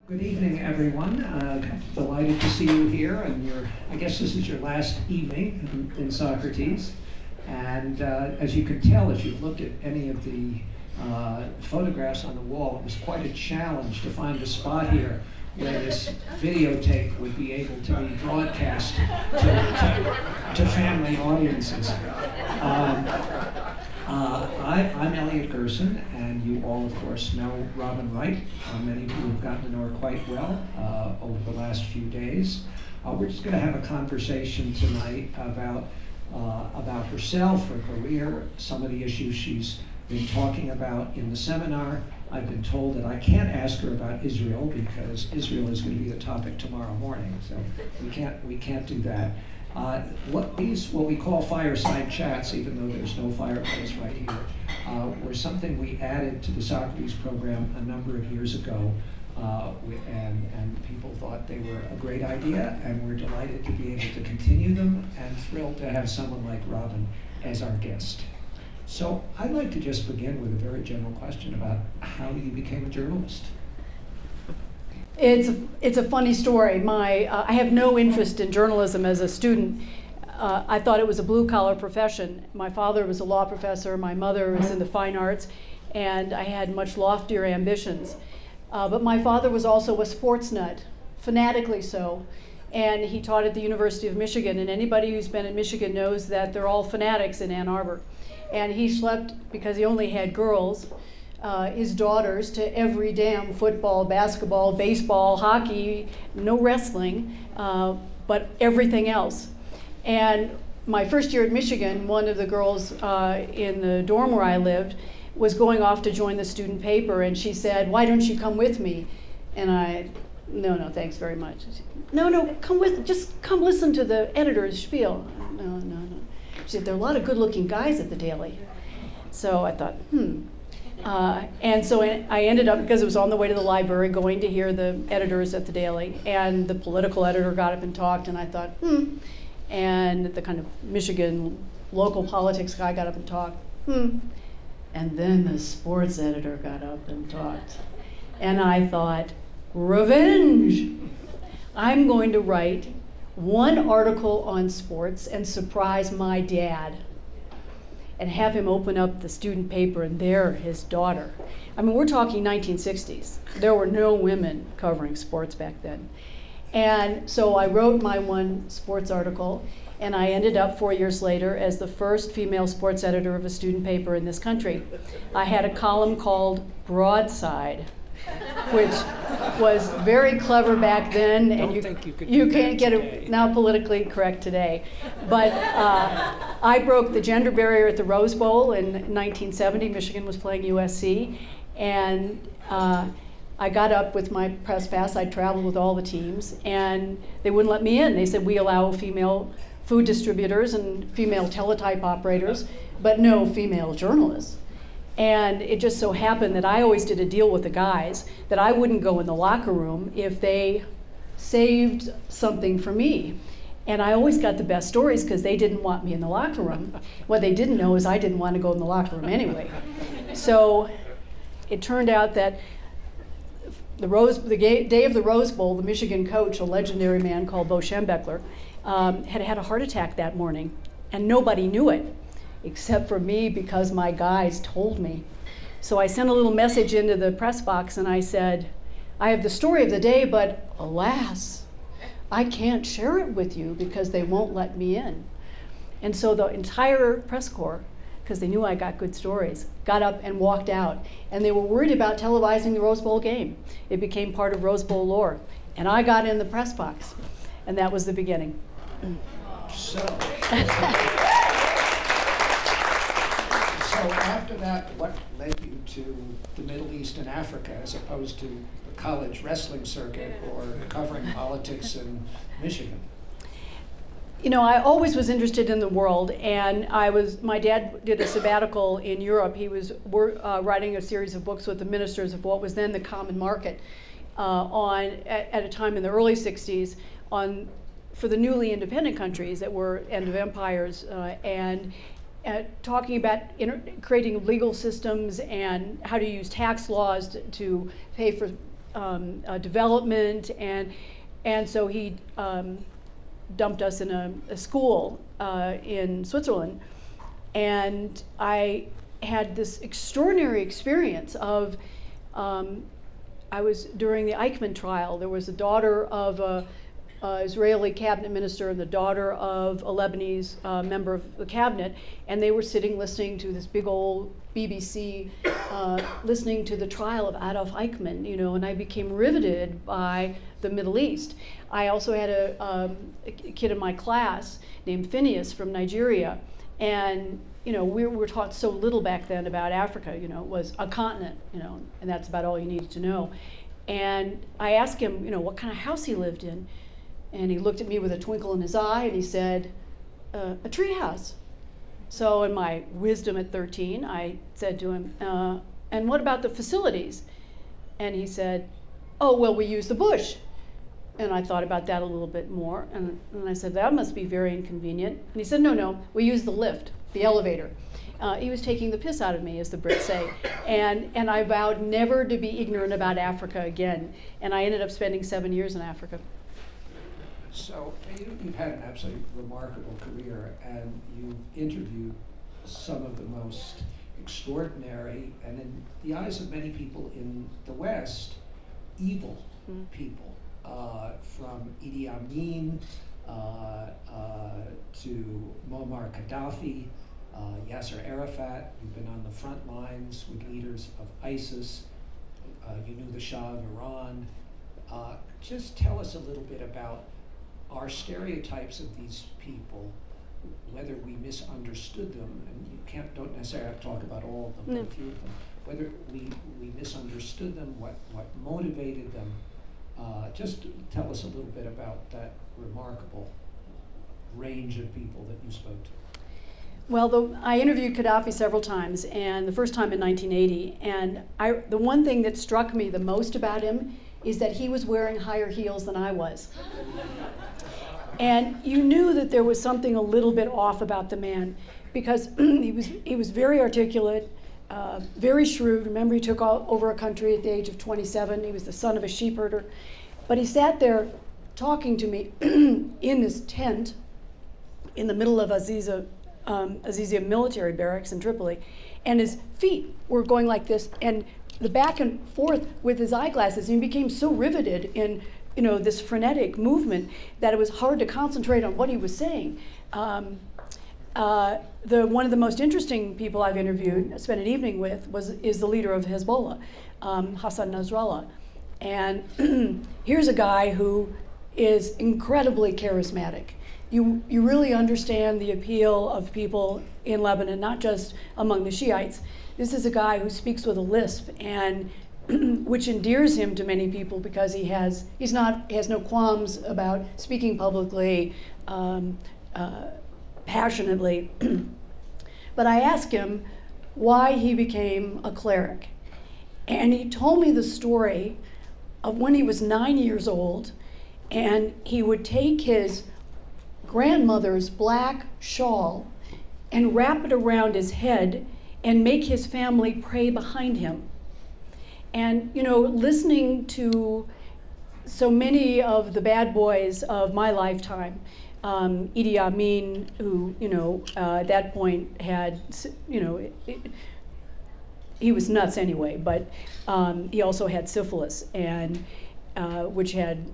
Good evening, everyone. Delighted to see you here, and I guess this is your last evening in Socrates. And as you can tell, if you've looked at any of the photographs on the wall, it was quite a challenge to find a spot here where this videotape would be able to be broadcast to family audiences. I'm Elliot Gerson, and you all, of course, know Robin Wright. Many of you have gotten to know her quite well over the last few days. We're just going to have a conversation tonight about herself, her career, some of the issues she's been talking about in the seminar. I've been told that I can't ask her about Israel because Israel is going to be the topic tomorrow morning, so we can't do that. What we call fireside chats, even though there's no fireplace right here, were something we added to the Socrates program a number of years ago, and people thought they were a great idea, and we're delighted to be able to continue them and thrilled to have someone like Robin as our guest. So I'd like to just begin with a very general question about how you became a journalist. It's a funny story. I have no interest in journalism as a student. I thought it was a blue-collar profession. My father was a law professor, my mother was in the fine arts, and I had much loftier ambitions. But my father was also a sports nut, fanatically so, and he taught at the University of Michigan, and anybody who's been in Michigan knows that they're all fanatics in Ann Arbor. And he schlepped, because he only had girls, his daughters to every damn football, basketball, baseball, hockey, no wrestling, but everything else. And my first year at Michigan, one of the girls in the dorm where I lived was going off to join the student paper, and she said, "Why don't you come with me?" And no, thanks very much. No, just come listen to the editor's spiel. No. She said, "There are a lot of good-looking guys at the Daily." So I thought, and so I ended up, because it was on the way to the library, going to hear the editors at the Daily, and the political editor got up and talked, and I thought, and the kind of Michigan local politics guy got up and talked, and then the sports editor got up and talked, and I thought, revenge! I'm going to write one article on sports and surprise my dad, and have him open up the student paper, and there his daughter. I mean, we're talking 1960s. There were no women covering sports back then. And so I wrote my one sports article, and I ended up 4 years later as the first female sports editor of a student paper in this country. I had a column called Broadside, which was very clever back then, and you can't get it now politically correct today. But I broke the gender barrier at the Rose Bowl in 1970. Michigan was playing USC, and I got up with my press pass. I traveled with all the teams, and they wouldn't let me in. They said, "We allow female food distributors and female teletype operators, but no female journalists." And it just so happened that I always did a deal with the guys that I wouldn't go in the locker room if they saved something for me. And I always got the best stories because they didn't want me in the locker room. What they didn't know is I didn't want to go in the locker room anyway. So it turned out that the day of the Rose Bowl, the Michigan coach, a legendary man called Bo Schembechler, had a heart attack that morning, and nobody knew it, except for me, because my guys told me. So I sent a little message into the press box, and I said, "I have the story of the day, but alas, I can't share it with you because they won't let me in." And so the entire press corps, because they knew I got good stories, got up and walked out. And they were worried about televising the Rose Bowl game. It became part of Rose Bowl lore. And I got in the press box, and that was the beginning. So after that, what led you to the Middle East and Africa as opposed to the college wrestling circuit or covering politics in Michigan? You know, I always was interested in the world, and my dad did a sabbatical in Europe. He was writing a series of books with the ministers of what was then the Common Market at a time in the early 60s for the newly independent countries that were end of empires, and talking about creating legal systems and how to use tax laws to pay for development, and so he dumped us in a school in Switzerland, and I had this extraordinary experience of, I was during the Eichmann trial. There was a daughter of a Israeli cabinet minister and the daughter of a Lebanese member of the cabinet, and they were sitting listening to this big old BBC, listening to the trial of Adolf Eichmann, you know, and I became riveted by the Middle East. I also had a kid in my class named Phineas from Nigeria, and you know, we were taught so little back then about Africa. You know, it was a continent, you know, and that's about all you needed to know. And I asked him, you know, what kind of house he lived in. And he looked at me with a twinkle in his eye and he said, a tree house. So in my wisdom at 13, I said to him, and what about the facilities? And he said, oh, well, we use the bush. And I thought about that a little bit more. And I said, that must be very inconvenient. And he said, no, we use the lift, the elevator. He was taking the piss out of me, as the Brits say. And I vowed never to be ignorant about Africa again. And I ended up spending 7 years in Africa. So you've had an absolutely remarkable career, and you've interviewed some of the most extraordinary, and in the eyes of many people in the West, evil people, from Idi Amin to Muammar Gaddafi, Yasser Arafat. You've been on the front lines with leaders of ISIS. You knew the Shah of Iran. Just tell us a little bit about our stereotypes of these people, whether we misunderstood them, and you don't necessarily have to talk about all of them, but a few of them, whether we misunderstood them, what motivated them. Just tell us a little bit about that remarkable range of people that you spoke to. Well, I interviewed Gaddafi several times, and the first time in 1980, and the one thing that struck me the most about him is that he was wearing higher heels than I was. And you knew that there was something a little bit off about the man, because he was very articulate, very shrewd. Remember, he took over a country at the age of 27. He was the son of a sheep herder. But he sat there talking to me in this tent in the middle of Azizia military barracks in Tripoli, and his feet were going like this, and the back and forth with his eyeglasses, and he became so riveted in this frenetic movement that it was hard to concentrate on what he was saying. One of the most interesting people I've interviewed, spent an evening with, is the leader of Hezbollah, Hassan Nasrallah. And here's a guy who is incredibly charismatic. You really understand the appeal of people in Lebanon, not just among the Shiites. This is a guy who speaks with a lisp, and which endears him to many people because he has no qualms about speaking publicly, passionately. But I asked him why he became a cleric, and he told me the story of when he was 9 years old, and he would take his grandmother's black shawl and wrap it around his head and make his family pray behind him. And listening to so many of the bad boys of my lifetime, Idi Amin, who at that point had he was nuts anyway, but he also had syphilis, and which had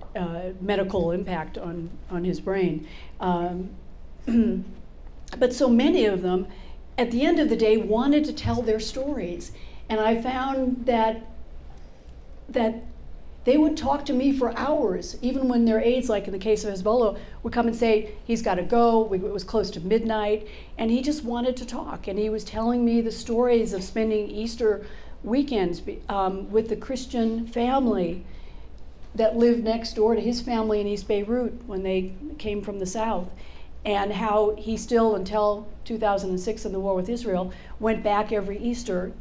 medical impact on his brain. But so many of them, at the end of the day, wanted to tell their stories, and I found that they would talk to me for hours, even when their aides, like in the case of Hezbollah, would come and say, he's got to go. It was close to midnight, and he just wanted to talk. And he was telling me the stories of spending Easter weekends with the Christian family that lived next door to his family in East Beirut when they came from the south, and how he still, until 2006 in the war with Israel, went back every Easter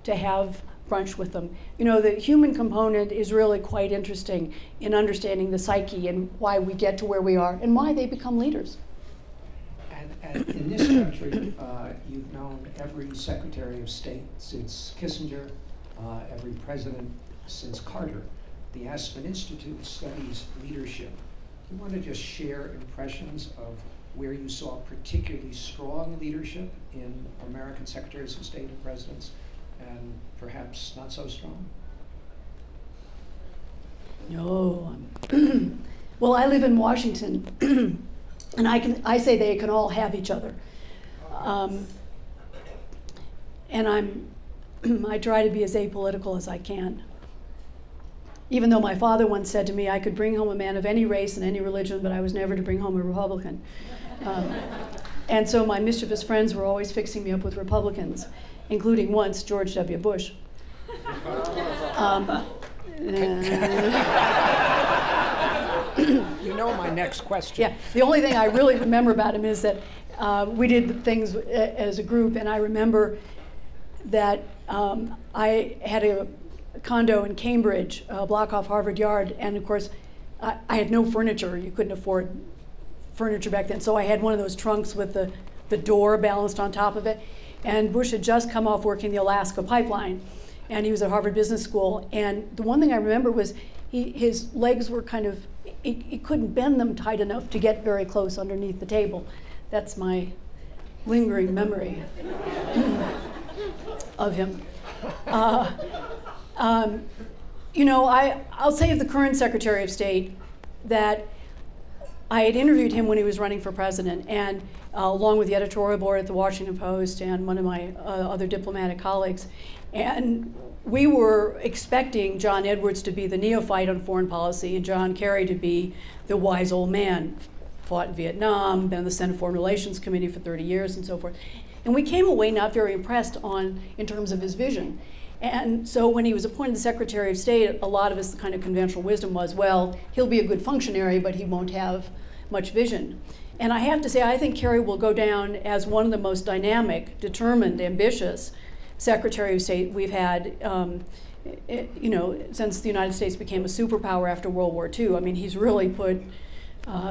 to have brunch with them. The human component is really quite interesting in understanding the psyche and why we get to where we are and why they become leaders. And in this country, you've known every Secretary of State since Kissinger, every president since Carter. the Aspen Institute studies leadership. Do you want to just share impressions of where you saw particularly strong leadership in American secretaries of state and presidents, and perhaps not so strong? No. Well, I live in Washington, and I say they can all have each other. And I try to be as apolitical as I can. Even though my father once said to me, I could bring home a man of any race and any religion, but I was never to bring home a Republican. And so my mischievous friends were always fixing me up with Republicans, including once George W. Bush. You know my next question. Yeah, the only thing I really remember about him is that we did things as a group, and I remember that I had a condo in Cambridge, a block off Harvard Yard, and of course I had no furniture. You couldn't afford furniture back then, so I had one of those trunks with the door balanced on top of it, and Bush had just come off working the Alaska pipeline, and he was at Harvard Business School, and the one thing I remember was his legs were kind of, he couldn't bend them tight enough to get very close underneath the table. That's my lingering memory of him. You know, I'll say of the current Secretary of State that I had interviewed him when he was running for president, and along with the editorial board at the Washington Post and one of my other diplomatic colleagues. And we were expecting John Edwards to be the neophyte on foreign policy and John Kerry to be the wise old man, fought in Vietnam, been on the Senate Foreign Relations Committee for 30 years and so forth. And we came away not very impressed in terms of his vision. And so when he was appointed Secretary of State, a lot of his kind of conventional wisdom was, well, he'll be a good functionary, but he won't have much vision. And I have to say, I think Kerry will go down as one of the most dynamic, determined, ambitious Secretary of State we've had, you know, since the United States became a superpower after World War II. I mean, he's really put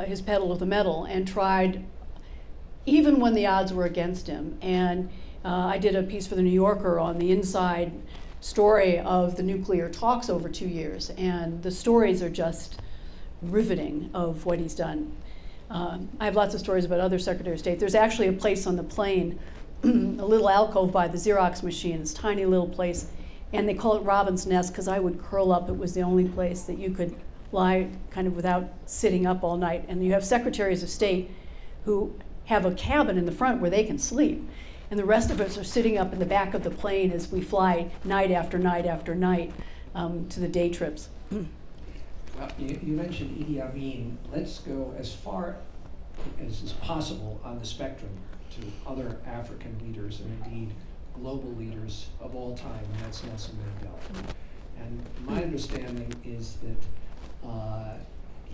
his pedal to the metal and tried, even when the odds were against him. And I did a piece for the New Yorker on the inside story of the nuclear talks over 2 years, and the stories are just riveting of what he's done. I have lots of stories about other Secretaries of State. There's actually a place on the plane, a little alcove by the Xerox machine, this tiny little place, and they call it Robin's Nest because I would curl up. It was the only place that you could lie kind of without sitting up all night. And you have Secretaries of State who have a cabin in the front where they can sleep. And the rest of us are sitting up in the back of the plane as we fly night after night after night to the day trips. Well, you mentioned Idi Amin. Let's go as far as is possible on the spectrum to other African leaders and indeed global leaders of all time, and that's Nelson Mandela. And my understanding is that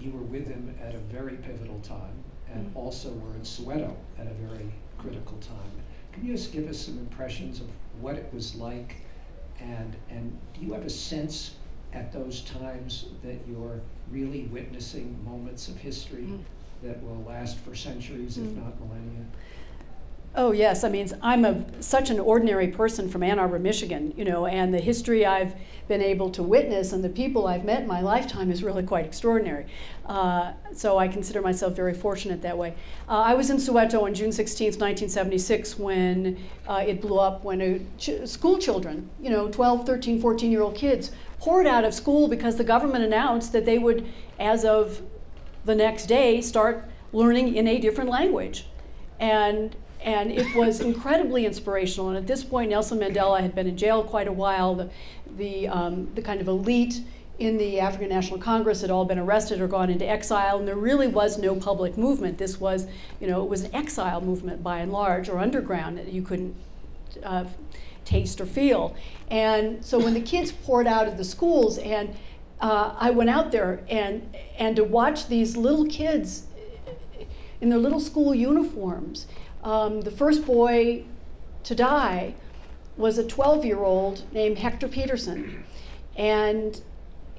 you were with him at a very pivotal time and also were in Soweto at a very critical time. Can you just give us some impressions of what it was like, and do you have a sense at those times that you're really witnessing moments of history that will last for centuries, if not millennia? Oh yes, I mean, I'm such an ordinary person from Ann Arbor, Michigan, you know, and the history I've been able to witness and the people I've met in my lifetime is really quite extraordinary. So I consider myself very fortunate that way. I was in Soweto on June 16th, 1976 when it blew up, when school children, you know, 12, 13, 14-year-old kids poured out of school because the government announced that they would, as of the next day, start learning in a different language. And it was incredibly inspirational. And at this point, Nelson Mandela had been in jail quite a while. The kind of elite in the African National Congress had all been arrested or gone into exile, and there really was no public movement. This was, you know, it was an exile movement by and large, or underground, that you couldn't taste or feel. And so when the kids poured out of the schools, and I went out there, and to watch these little kids in their little school uniforms. The first boy to die was a 12-year-old named Hector Peterson. And,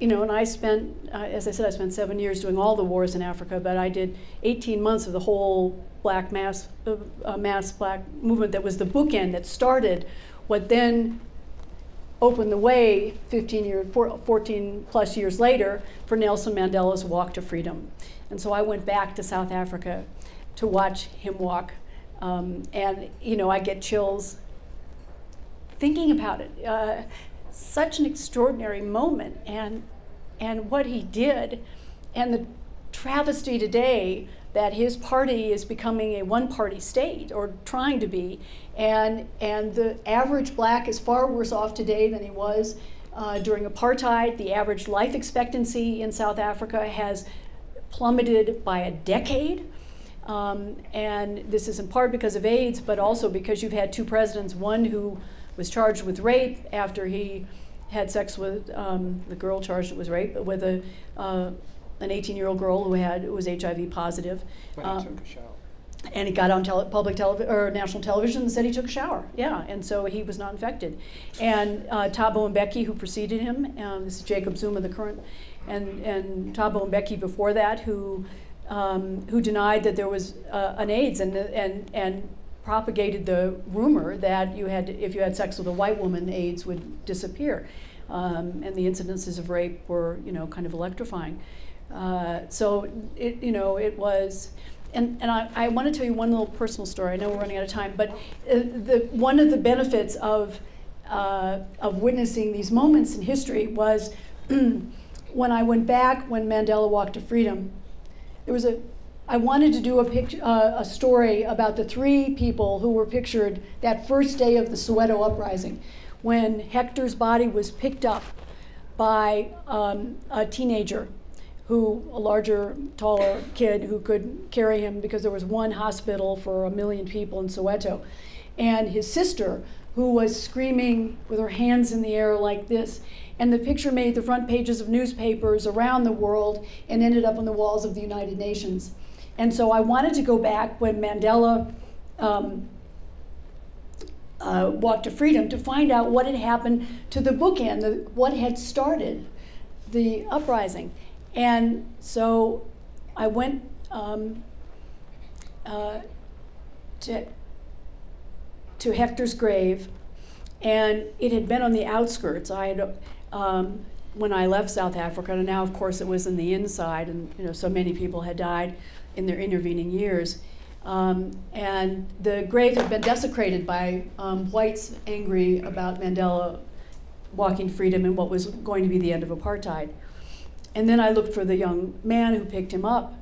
you know, and I spent, as I said, I spent 7 years doing all the wars in Africa, but I did 18 months of the whole black mass black movement that was the bookend that started what then opened the way 14 plus years later for Nelson Mandela's walk to freedom. And so I went back to South Africa to watch him walk. And you know, I get chills thinking about it. Such an extraordinary moment, and what he did, and the travesty today that his party is becoming a one-party state, or trying to be, and the average black is far worse off today than he was during apartheid. The average life expectancy in South Africa has plummeted by a decade. And this is in part because of AIDS, but also because you've had two presidents, one who was charged with rape after he had sex with the girl charged with rape, with an 18-year-old girl who was HIV positive. But he took a shower. And he got on public television or national television and said he took a shower. Yeah, and so he was not infected. And Thabo Mbeki, who preceded him, this is Jacob Zuma, the current, and Thabo Mbeki before that, who denied that there was an AIDS and propagated the rumor that if you had sex with a white woman, AIDS would disappear, and the incidences of rape were, you know, kind of electrifying. So it was. And I want to tell you one little personal story. I know we're running out of time, but one of the benefits of witnessing these moments in history was when I went back when Mandela walked to freedom. I wanted to do a story about the three people who were pictured that first day of the Soweto uprising, when Hector's body was picked up by a teenager, a larger, taller kid who could carry him because there was one hospital for 1 million people in Soweto. And his sister, who was screaming with her hands in the air like this. And the picture made the front pages of newspapers around the world and ended up on the walls of the United Nations. And so I wanted to go back when Mandela walked to freedom to find out what had happened to the bookend, what had started the uprising. And so I went to Hector's grave, and it had been on the outskirts. I had, when I left South Africa, and now of course it was in the inside, and you know, so many people had died in their intervening years. And the grave had been desecrated by whites angry about Mandela walking freedom and what was going to be the end of apartheid. And then I looked for the young man who picked him up,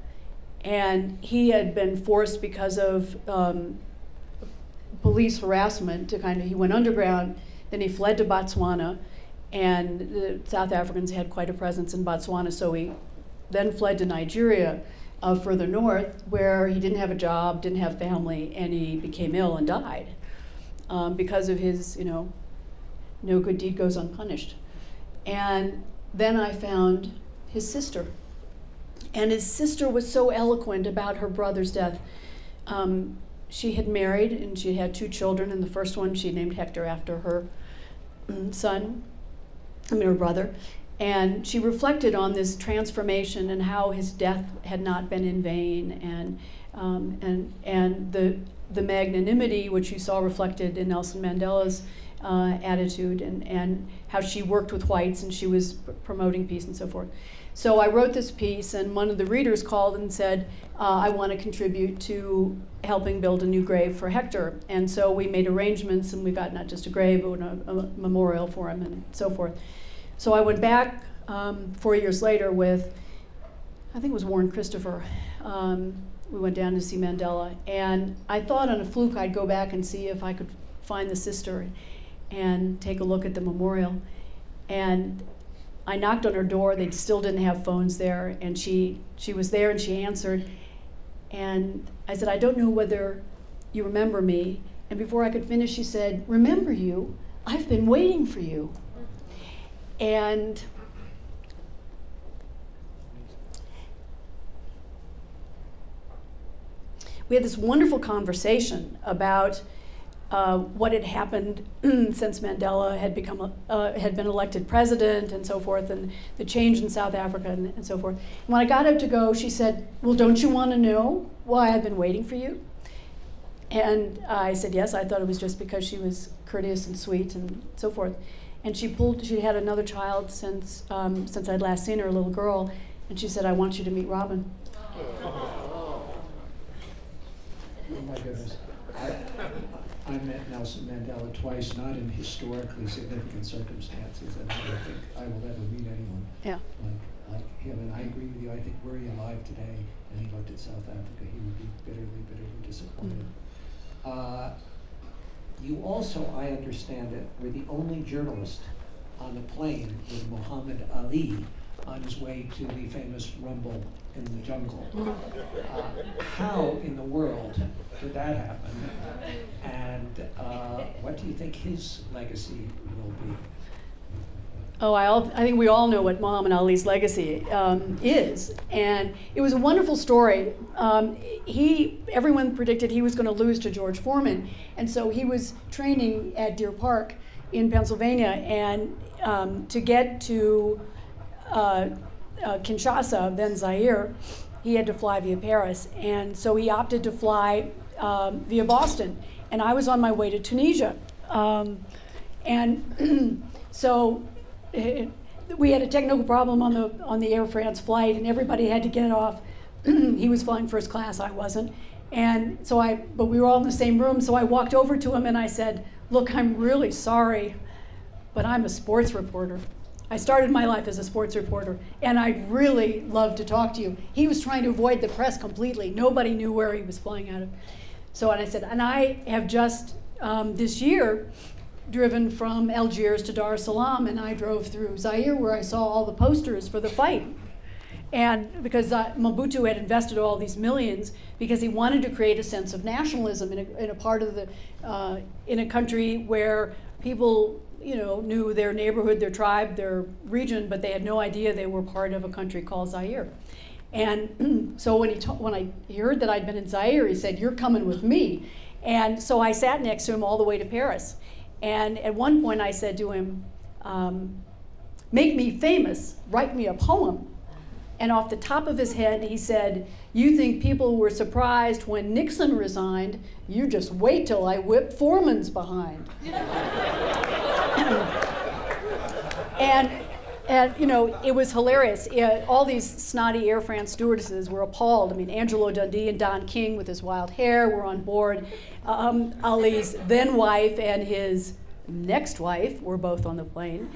and he had been forced because of police harassment to he went underground, then he fled to Botswana, and the South Africans had quite a presence in Botswana, so he then fled to Nigeria, further north, where he didn't have a job, didn't have family, and he became ill and died because of his, no good deed goes unpunished. And then I found his sister. And his sister was so eloquent about her brother's death. She had married and she had 2 children, and the first one she named Hector after her her brother. And she reflected on this transformation and how his death had not been in vain, and the magnanimity which you saw reflected in Nelson Mandela's attitude, and how she worked with whites and she was promoting peace and so forth. So I wrote this piece, and one of the readers called and said, I want to contribute to helping build a new grave for Hector. And so we made arrangements, and we got not just a grave, but a memorial for him and so forth. So I went back 4 years later with, I think it was Warren Christopher. We went down to see Mandela, and I thought on a fluke I'd go back and see if I could find the sister and take a look at the memorial. And I knocked on her door. They still didn't have phones there, and she was there, and she answered. And I said, I don't know whether you remember me. And before I could finish, she said, remember you? I've been waiting for you. And we had this wonderful conversation about what had happened since Mandela had been elected president and so forth, and the change in South Africa and so forth. And when I got up to go, she said, well, don't you want to know why I've been waiting for you? And I said, yes. I thought it was just because she was courteous and sweet and so forth. And she had another child since I'd last seen her, a little girl, and she said, "I want you to meet Robin." Oh my goodness. I met Nelson Mandela twice, not in historically significant circumstances, and I don't think I will ever meet anyone like him. And I agree with you. I think were he alive today and he looked at South Africa, he would be bitterly, bitterly disappointed. You also, I understand it, were the only journalist on the plane with Muhammad Ali on his way to the famous Rumble in the Jungle. How in the world did that happen? And what do you think his legacy will be? Oh, I think we all know what Muhammad Ali's legacy is, and it was a wonderful story. Everyone predicted he was going to lose to George Foreman, and so he was training at Deer Park in Pennsylvania, and to get to Kinshasa, then Zaire, he had to fly via Paris, and so he opted to fly via Boston, and I was on my way to Tunisia, and so. We had a technical problem on the Air France flight, and everybody had to get off. He was flying first class, I wasn't, and so but we were all in the same room. So I walked over to him and I said, "Look, I'm really sorry, but I'm a sports reporter. I started my life as a sports reporter, and I'd really love to talk to you." He was trying to avoid the press completely. Nobody knew where he was flying out of. And I said, "And I have just this year driven from Algiers to Dar es Salaam, and I drove through Zaire where I saw all the posters for the fight." And because Mobutu had invested all these millions because he wanted to create a sense of nationalism in a part of in a country where people, knew their neighborhood, their tribe, their region, but they had no idea they were part of a country called Zaire. And so when I heard that I'd been in Zaire, he said, "You're coming with me." And so I sat next to him all the way to Paris. And at one point I said to him, "Make me famous, write me a poem." And off the top of his head he said, "You think people were surprised when Nixon resigned? You just wait till I whip Foreman's behind." and it was hilarious. All these snotty Air France stewardesses were appalled. I mean, Angelo Dundee and Don King with his wild hair were on board. Ali's then wife and his next wife were both on the plane.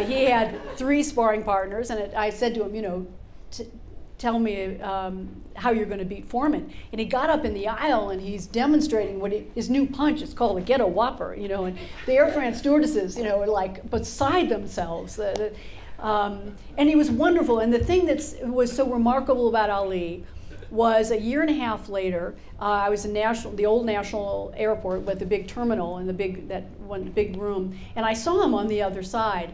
He had 3 sparring partners, and I said to him, tell me how you're going to beat Foreman. And he got up in the aisle and he's demonstrating his new punch. It's called the Ghetto Whopper, and the Air France stewardesses, were like beside themselves. And he was wonderful. And the thing that was so remarkable about Ali was a year and a half later, I was in the old National Airport with the big terminal and that one big room, and I saw him on the other side,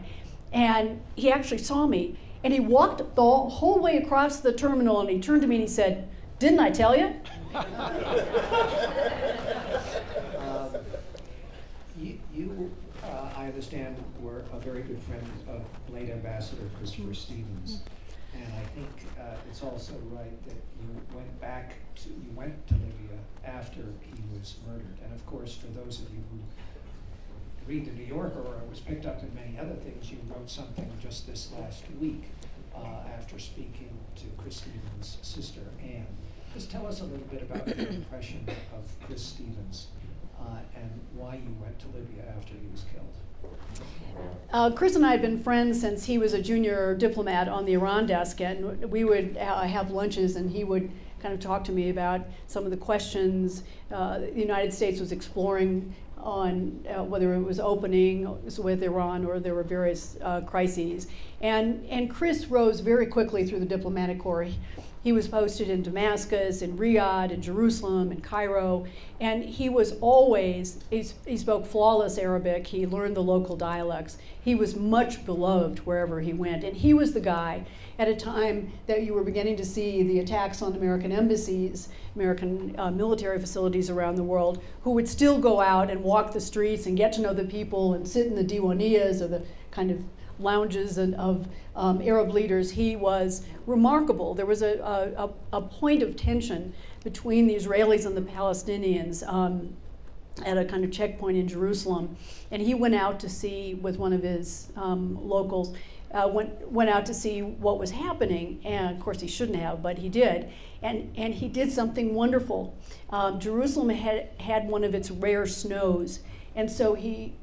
and he actually saw me, and he walked the whole way across the terminal, and he turned to me and he said, "Didn't I tell you?" You, I understand, were a very good friend of late Ambassador Christopher Stevens. And I think it's also right that you went to Libya after he was murdered. And of course, for those of you who read the New Yorker, or it was picked up in many other things, you wrote something just this last week after speaking to Chris Stevens' sister, Anne. Just tell us a little bit about your impression of Chris Stevens and why you went to Libya after he was killed. Chris and I had been friends since he was a junior diplomat on the Iran desk, and we would have lunches, and he would kind of talk to me about some of the questions the United States was exploring on whether it was opening with Iran or there were various crises. And Chris rose very quickly through the diplomatic corps. He was posted in Damascus, in Riyadh, in Jerusalem, in Cairo, and he was always, he spoke flawless Arabic, he learned the local dialects. He was much beloved wherever he went, and he was the guy at a time that you were beginning to see the attacks on American embassies, American military facilities around the world, who would still go out and walk the streets and get to know the people and sit in the diwaniyas, or the kind of lounges of Arab leaders. He was remarkable. There was a point of tension between the Israelis and the Palestinians at a kind of checkpoint in Jerusalem, and he went out to see with one of his locals. Went out to see what was happening, and of course he shouldn't have, but he did, and he did something wonderful. Jerusalem had one of its rare snows, and so he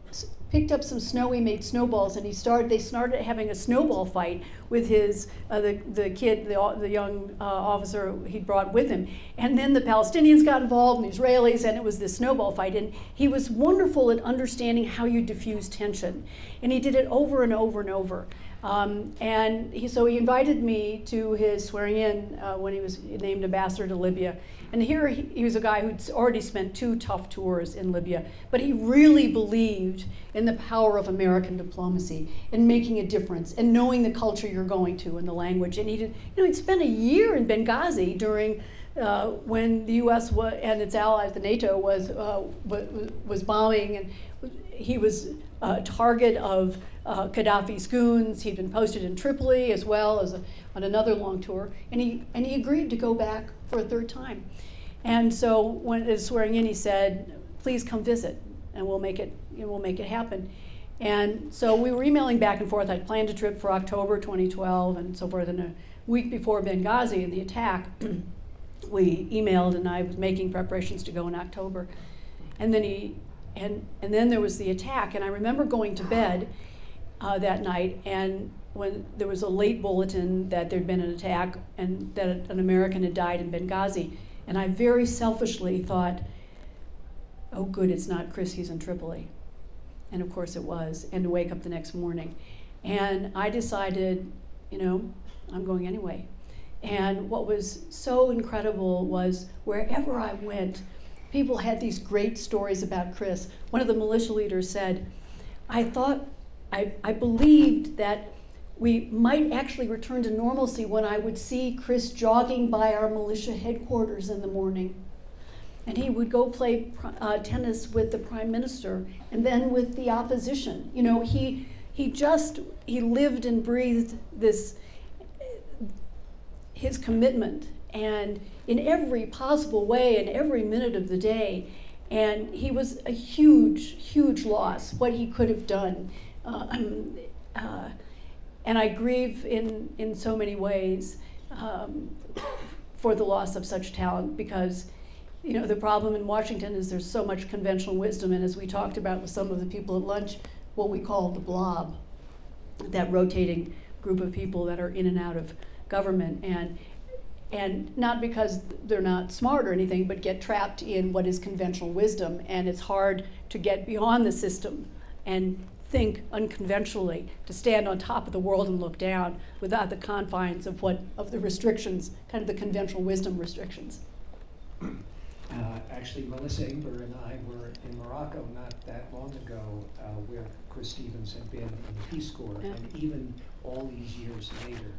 picked up some snow, he made snowballs, and they started having a snowball fight with his the young officer he'd brought with him. And then the Palestinians got involved, and the Israelis, and it was this snowball fight. And he was wonderful at understanding how you diffuse tension, and he did it over and over and over. So he invited me to his swearing in when he was named ambassador to Libya. And here he was a guy who'd already spent 2 tough tours in Libya, but he really believed in the power of American diplomacy and making a difference and knowing the culture you're going to and the language. And he'd spent a year in Benghazi during when the U.S. and its allies, the NATO, was bombing, and he was a target of Gaddafi's goons. He'd been posted in Tripoli as well as on another long tour, and he agreed to go back for a 3rd time. And so when his swearing in, he said, "Please come visit, and we'll make it happen." And so we were emailing back and forth. I'd planned a trip for October 2012 and so forth. And a week before Benghazi and the attack, we emailed, and I was making preparations to go in October. And then then there was the attack, and I remember going to bed that night, and when there was a late bulletin that there'd been an attack and that an American had died in Benghazi, and I very selfishly thought, oh good, it's not Chris, he's in Tripoli. And of course it was, and to wake up the next morning. And I decided, I'm going anyway. And what was so incredible was wherever I went, people had these great stories about Chris. One of the militia leaders said, I believed that we might actually return to normalcy when I would see Chris jogging by our militia headquarters in the morning. And he would go play tennis with the prime minister and then with the opposition. He lived and breathed his commitment, and in every possible way, in every minute of the day. And he was a huge, huge loss, what he could have done. And I grieve in so many ways for the loss of such talent, because the problem in Washington is there's so much conventional wisdom, and as we talked about with some of the people at lunch, what we call the blob, that rotating group of people that are in and out of government, and not because they're not smart or anything, but get trapped in what is conventional wisdom, and it's hard to get beyond the system and think unconventionally, to stand on top of the world and look down without the confines of the restrictions, kind of the conventional wisdom restrictions. Actually, Melissa Ingber and I were in Morocco not that long ago, where Chris Stevens had been in the Peace Corps, yeah. And even all these years later,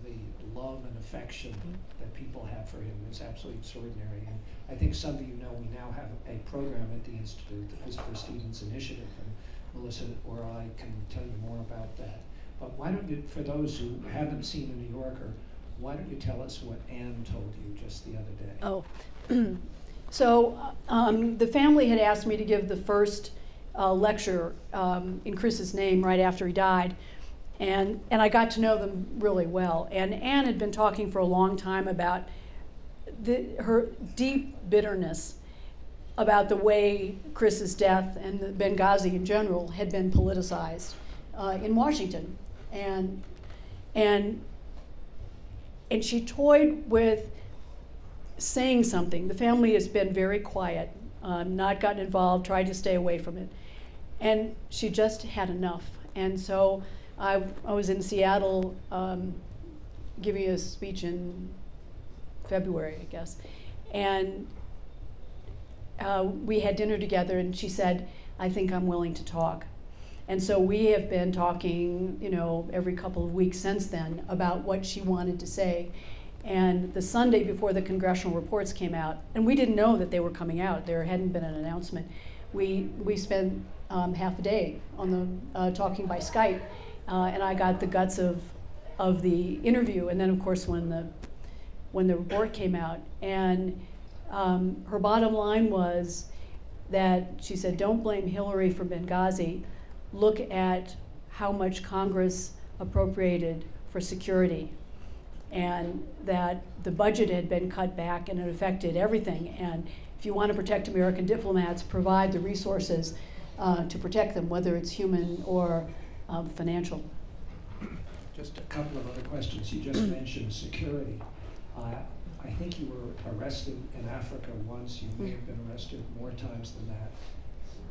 the love and affection that people have for him is absolutely extraordinary. And I think some of you know we now have a program at the Institute, the Christopher Stevens Initiative, and Melissa or I can tell you more about that. But why don't you, for those who haven't seen a New Yorker, why don't you tell us what Anne told you just the other day? Oh, so the family had asked me to give the first lecture in Chris's name right after he died. And I got to know them really well. And Anne had been talking for a long time about her deep bitterness about the way Chris's death and the Benghazi in general had been politicized in Washington. And she toyed with saying something. The family has been very quiet, not gotten involved, tried to stay away from it. And she just had enough. And so I was in Seattle giving a speech in February, I guess. And we had dinner together, and she said, I think I'm willing to talk. And so we have been talking, every couple of weeks since then about what she wanted to say. And the Sunday before the congressional reports came out, and we didn't know that they were coming out, there hadn't been an announcement, we spent half a day on the talking by Skype, and I got the guts of the interview. And then of course when the report came out, and her bottom line was, that she said, don't blame Hillary for Benghazi. Look at how much Congress appropriated for security, and that the budget had been cut back and it affected everything. And if you want to protect American diplomats, provide the resources to protect them, whether it's human or financial. Just a couple of other questions. You just mentioned security. I think you were arrested in Africa once. You may have been arrested more times than that.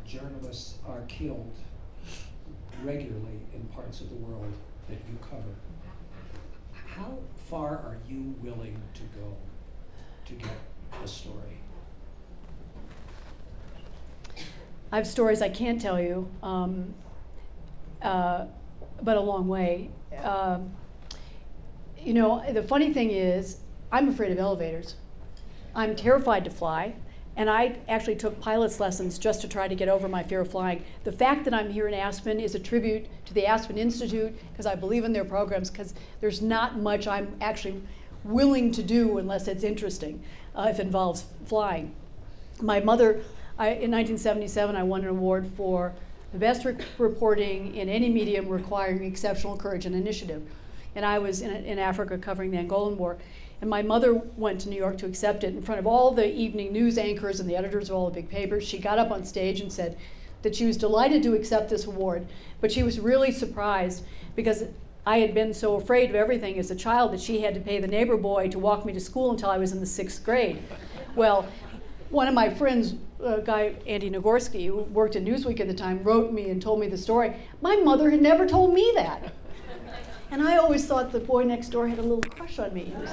Journalists are killed regularly in parts of the world that you cover. How far are you willing to go to get a story? I have stories I can't tell you, but a long way. You know, the funny thing is, I'm afraid of elevators. I'm terrified to fly, and I actually took pilot's lessons just to try to get over my fear of flying. The fact that I'm here in Aspen is a tribute to the Aspen Institute, because I believe in their programs, because there's not much I'm actually willing to do unless it's interesting, if it involves flying. My mother, in 1977, I won an award for the best reporting in any medium requiring exceptional courage and initiative. And I was in Africa covering the Angolan War. And my mother went to New York to accept it in front of all the evening news anchors and the editors of all the big papers. She got up on stage and said that she was delighted to accept this award, but she was really surprised because I had been so afraid of everything as a child that she had to pay the neighbor boy to walk me to school until I was in the 6th grade. Well, one of my friends, a guy, Andy Nagorski, who worked at Newsweek at the time, wrote me and told me the story. My mother had never told me that. And I always thought the boy next door had a little crush on me. It was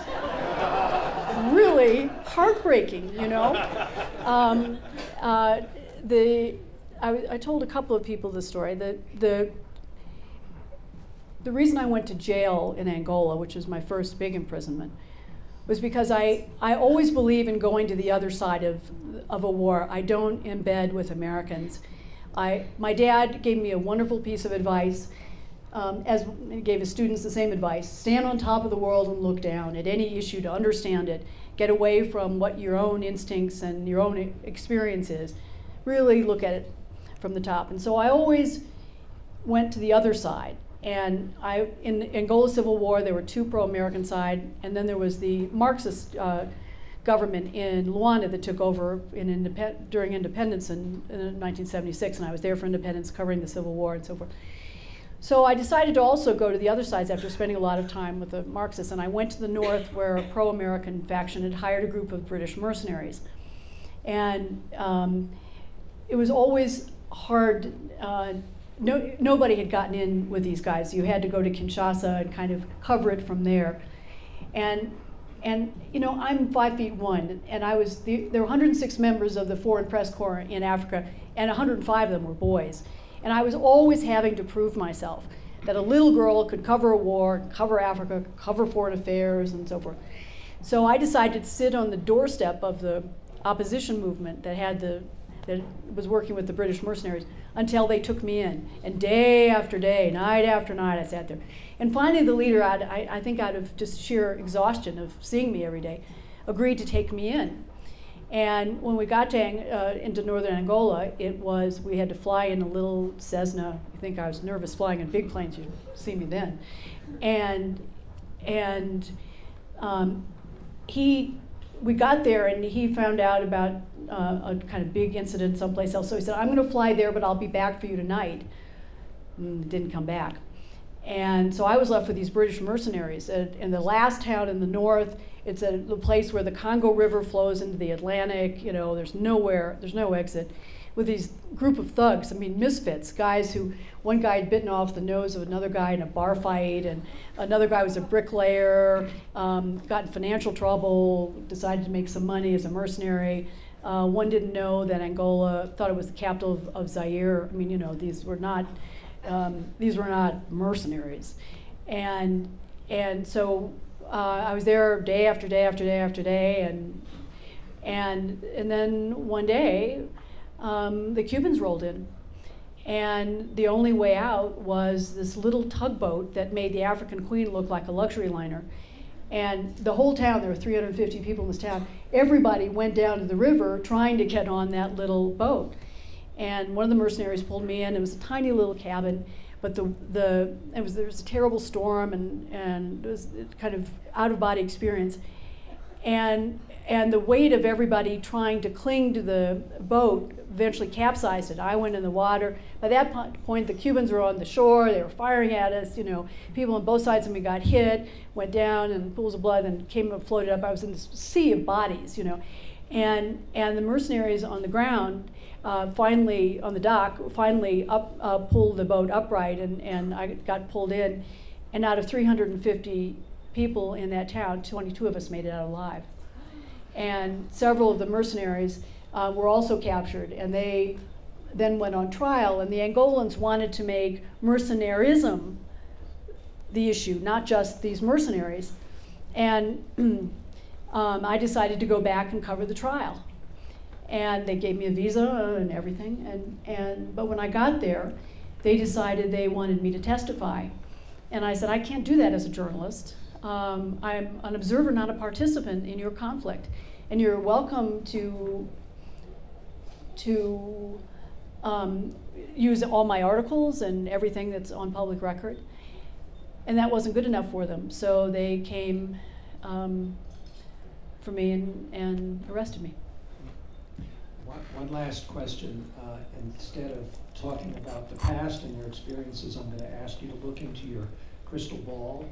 really heartbreaking, you know. I told a couple of people the story. The reason I went to jail in Angola, which was my first big imprisonment, was because I always believe in going to the other side of a war. I don't embed with Americans. My dad gave me a wonderful piece of advice, as he gave his students the same advice. Stand on top of the world and look down at any issue to understand it. Get away from what your own instincts and your own experience is. Really look at it from the top. And so I always went to the other side. And in the Angola Civil War, there were 2 pro-American side, and then there was the Marxist government in Luanda that took over during independence in 1976, and I was there for independence, covering the Civil War and so forth. So I decided to also go to the other sides after spending a lot of time with the Marxists, and I went to the north where a pro-American faction had hired a group of British mercenaries. And it was always hard. Nobody had gotten in with these guys. You had to go to Kinshasa and kind of cover it from there. And you know, I'm 5'1", and there were 106 members of the Foreign Press Corps in Africa, and 105 of them were boys. And I was always having to prove myself that a little girl could cover a war, cover Africa, cover foreign affairs, and so forth. So I decided to sit on the doorstep of the opposition movement that was working with the British mercenaries until they took me in. And day after day, night after night, I sat there. And finally the leader, I think out of just sheer exhaustion of seeing me every day, agreed to take me in. And when we got to into northern Angola, we had to fly in a little Cessna. I think I was nervous flying in big planes. You'd see me then. We got there, and he found out about a kind of big incident someplace else. So he said, I'm going to fly there, but I'll be back for you tonight. Didn't come back. And so I was left with these British mercenaries. In the last town in the north, it's the place where the Congo River flows into the Atlantic. You know, there's no exit. With these group of thugs, I mean, misfits, guys who, one guy had bitten off the nose of another guy in a bar fight, and another guy was a bricklayer, got in financial trouble, decided to make some money as a mercenary. One didn't know that Angola, thought it was the capital of Zaire. I mean, you know, these were not mercenaries. And so I was there day after day after day after day, and then one day, the Cubans rolled in, and the only way out was this little tugboat that made the African Queen look like a luxury liner. And the whole town, there were 350 people in this town, everybody went down to the river trying to get on that little boat. And one of the mercenaries pulled me in. It was a tiny little cabin, but there was a terrible storm, and it was kind of out-of-body experience. And the weight of everybody trying to cling to the boat eventually capsized it. I went in the water. By that point, the Cubans were on the shore. They were firing at us. You know, people on both sides of me got hit, went down in pools of blood, and came up, floated up. I was in this sea of bodies, you know. And the mercenaries on the ground, finally, on the dock, finally pulled the boat upright, and I got pulled in. And out of 350 people in that town, 22 of us made it out alive. And several of the mercenaries were also captured, and they then went on trial, and the Angolans wanted to make mercenarism the issue, not just these mercenaries. And I decided to go back and cover the trial. And they gave me a visa and everything, but when I got there, they decided they wanted me to testify. And I said, I can't do that as a journalist. I'm an observer, not a participant in your conflict. And you're welcome to use all my articles and everything that's on public record. And that wasn't good enough for them. So they came for me and arrested me. One last question. Instead of talking about the past and your experiences, I'm going to ask you to look into your crystal ball,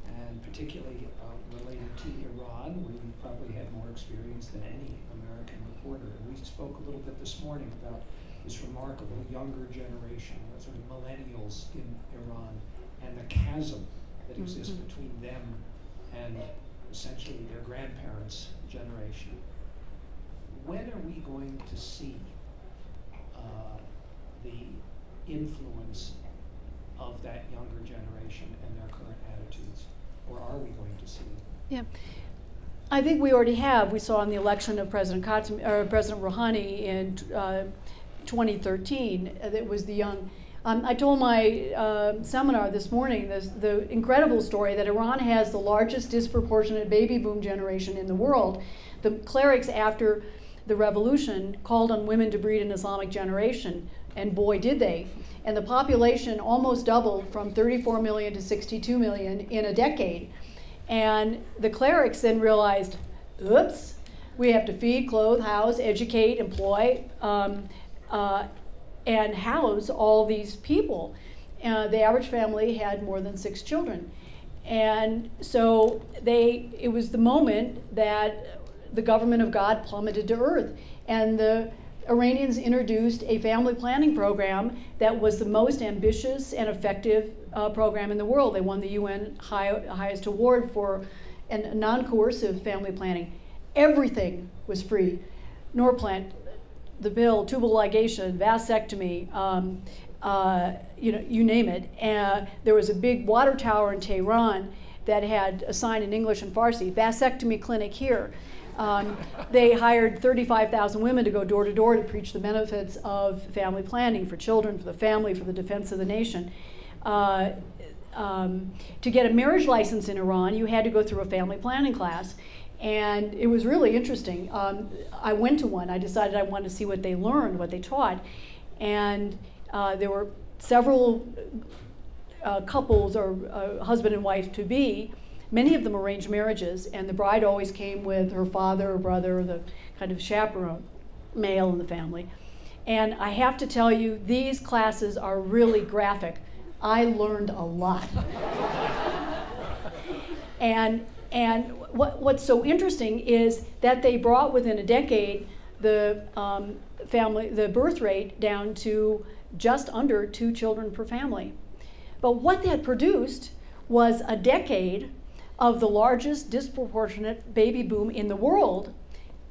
and particularly related to Iran, where you probably had more experience than any American reporter. And we spoke a little bit this morning about this remarkable younger generation, sort of millennials in Iran, and the chasm that exists between them and essentially their grandparents' generation. When are we going to see the influence of that younger generation and their current attitudes? Or are we going to see it? Yeah, I think we already have. We saw in the election of President Rouhani in 2013, it was the young. I told my seminar this morning the incredible story that Iran has the largest disproportionate baby boom generation in the world. The clerics after the revolution called on women to breed an Islamic generation, and boy did they. And the population almost doubled from 34 million to 62 million in a decade. And the clerics then realized, oops, we have to feed, clothe, house, educate, employ, and house all these people. The average family had more than 6 children. And so it was the moment that the government of God plummeted to earth. And the Iranians introduced a family planning program that was the most ambitious and effective program in the world. They won the UN highest award for a non-coercive family planning. Everything was free. Norplant, the pill, tubal ligation, vasectomy, you name it. There was a big water tower in Tehran that had a sign in English and Farsi, vasectomy clinic here. They hired 35,000 women to go door to door to preach the benefits of family planning for children, for the family, for the defense of the nation. To get a marriage license in Iran, you had to go through a family planning class. And it was really interesting. I went to one. I decided I wanted to see what they learned, what they taught. And there were several couples or husband and wife to be. Many of them arranged marriages, and the bride always came with her father or brother, or the kind of chaperone, male in the family. And I have to tell you, these classes are really graphic. I learned a lot. And what's so interesting is that they brought within a decade the birth rate down to just under 2 children per family. But what that produced was a decade of the largest disproportionate baby boom in the world.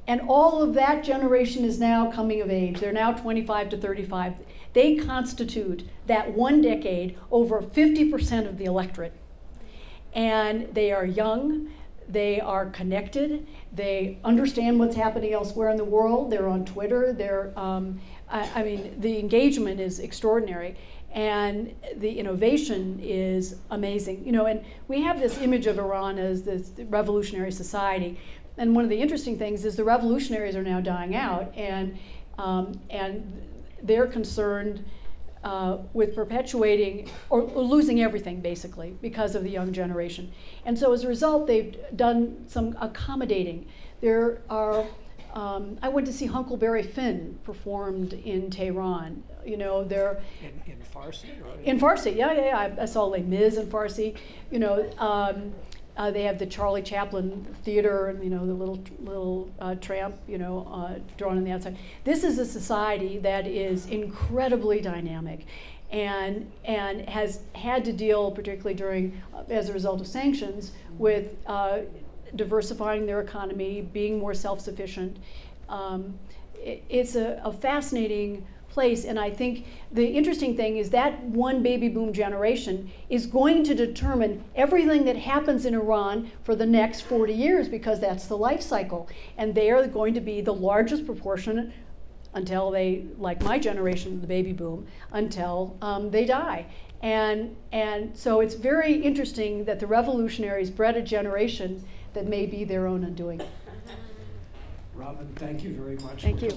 And all of that generation is now coming of age. They're now 25 to 35. They constitute that one decade over 50% of the electorate. And they are young, they are connected, they understand what's happening elsewhere in the world, they're on Twitter, I mean, the engagement is extraordinary. And the innovation is amazing. You know, and we have this image of Iran as this revolutionary society. And one of the interesting things is the revolutionaries are now dying out, and they're concerned with perpetuating or losing everything, basically, because of the young generation. And so as a result, they've done some accommodating. There are, I went to see Huckleberry Finn performed in Tehran. You know, they're in Farsi? Or in Farsi, yeah. I saw Les Mis in Farsi. You know, they have the Charlie Chaplin Theater, and you know, the little tramp, you know, drawn on the outside. This is a society that is incredibly dynamic, and has had to deal, particularly during, as a result of sanctions, with diversifying their economy, being more self-sufficient. It's a fascinating place, and I think the interesting thing is that one baby boom generation is going to determine everything that happens in Iran for the next 40 years, because that's the life cycle, and they are going to be the largest proportion until they, like my generation, the baby boom, until they die. And so it's very interesting that the revolutionaries bred a generation that may be their own undoing. Robin, thank you very much. Thank you.